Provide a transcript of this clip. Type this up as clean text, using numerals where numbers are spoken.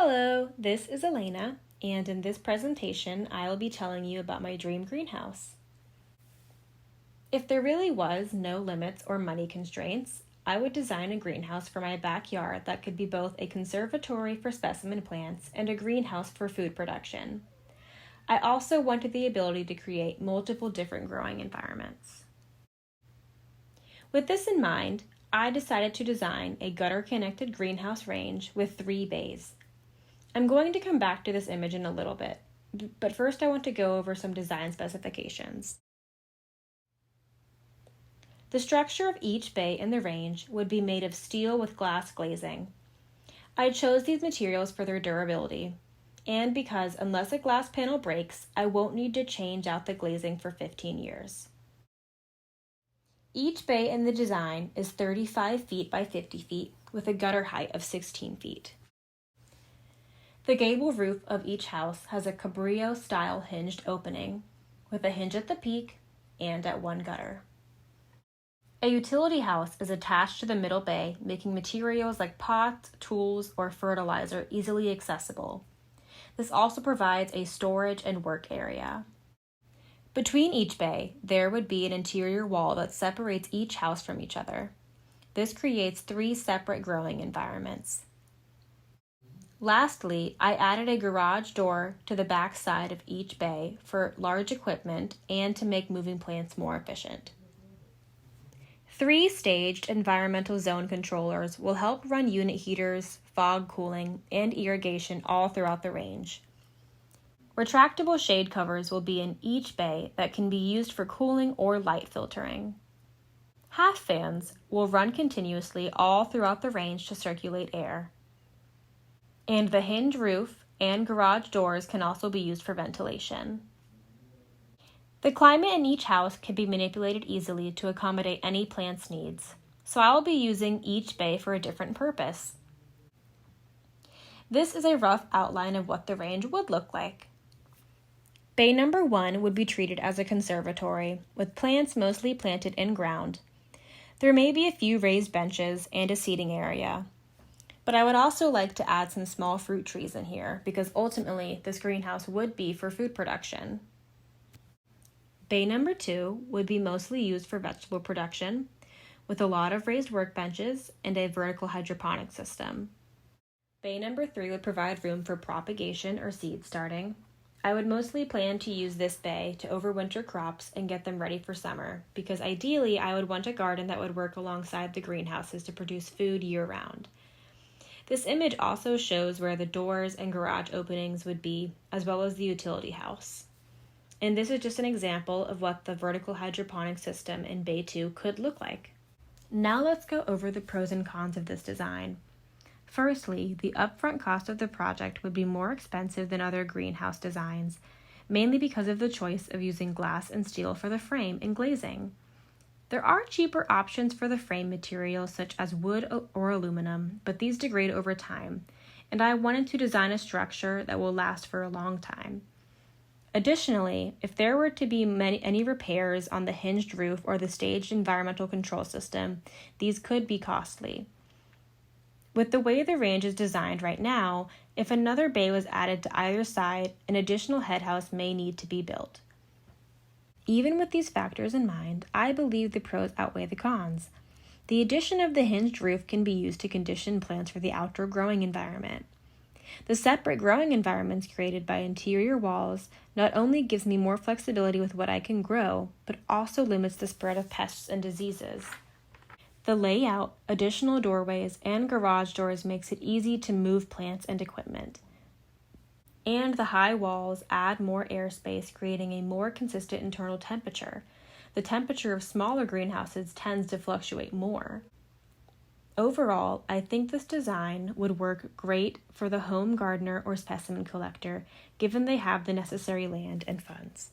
Hello, this is Elena, and in this presentation, I will be telling you about my dream greenhouse. If there really was no limits or money constraints, I would design a greenhouse for my backyard that could be both a conservatory for specimen plants and a greenhouse for food production. I also wanted the ability to create multiple different growing environments. With this in mind, I decided to design a gutter-connected greenhouse range with 3 bays. I'm going to come back to this image in a little bit, but first I want to go over some design specifications. The structure of each bay in the range would be made of steel with glass glazing. I chose these materials for their durability, and because unless a glass panel breaks, I won't need to change out the glazing for 15 years. Each bay in the design is 35 feet by 50 feet with a gutter height of 16 feet. The gable roof of each house has a cabrillo-style hinged opening, with a hinge at the peak and at one gutter. A utility house is attached to the middle bay, making materials like pots, tools, or fertilizer easily accessible. This also provides a storage and work area. Between each bay, there would be an interior wall that separates each house from each other. This creates 3 separate growing environments. Lastly, I added a garage door to the back side of each bay for large equipment and to make moving plants more efficient. 3 staged environmental zone controllers will help run unit heaters, fog cooling, and irrigation all throughout the range. Retractable shade covers will be in each bay that can be used for cooling or light filtering. Half fans will run continuously all throughout the range to circulate air. And the hinge roof and garage doors can also be used for ventilation. The climate in each house can be manipulated easily to accommodate any plant's needs, so I will be using each bay for a different purpose. This is a rough outline of what the range would look like. Bay number 1 would be treated as a conservatory, with plants mostly planted in ground. There may be a few raised benches and a seating area. But I would also like to add some small fruit trees in here because ultimately this greenhouse would be for food production. Bay number 2 would be mostly used for vegetable production with a lot of raised workbenches and a vertical hydroponic system. Bay number 3 would provide room for propagation or seed starting. I would mostly plan to use this bay to overwinter crops and get them ready for summer because ideally I would want a garden that would work alongside the greenhouses to produce food year-round. This image also shows where the doors and garage openings would be, as well as the utility house. And this is just an example of what the vertical hydroponic system in Bay 2 could look like. Now let's go over the pros and cons of this design. Firstly, the upfront cost of the project would be more expensive than other greenhouse designs, mainly because of the choice of using glass and steel for the frame and glazing. There are cheaper options for the frame materials such as wood or aluminum, but these degrade over time, and I wanted to design a structure that will last for a long time. Additionally, if there were to be any repairs on the hinged roof or the staged environmental control system, these could be costly. With the way the range is designed right now, if another bay was added to either side, an additional headhouse may need to be built. Even with these factors in mind, I believe the pros outweigh the cons. The addition of the hinged roof can be used to condition plants for the outdoor growing environment. The separate growing environments created by interior walls not only gives me more flexibility with what I can grow, but also limits the spread of pests and diseases. The layout, additional doorways, and garage doors makes it easy to move plants and equipment. And the high walls add more airspace, creating a more consistent internal temperature. The temperature of smaller greenhouses tends to fluctuate more. Overall, I think this design would work great for the home gardener or specimen collector, given they have the necessary land and funds.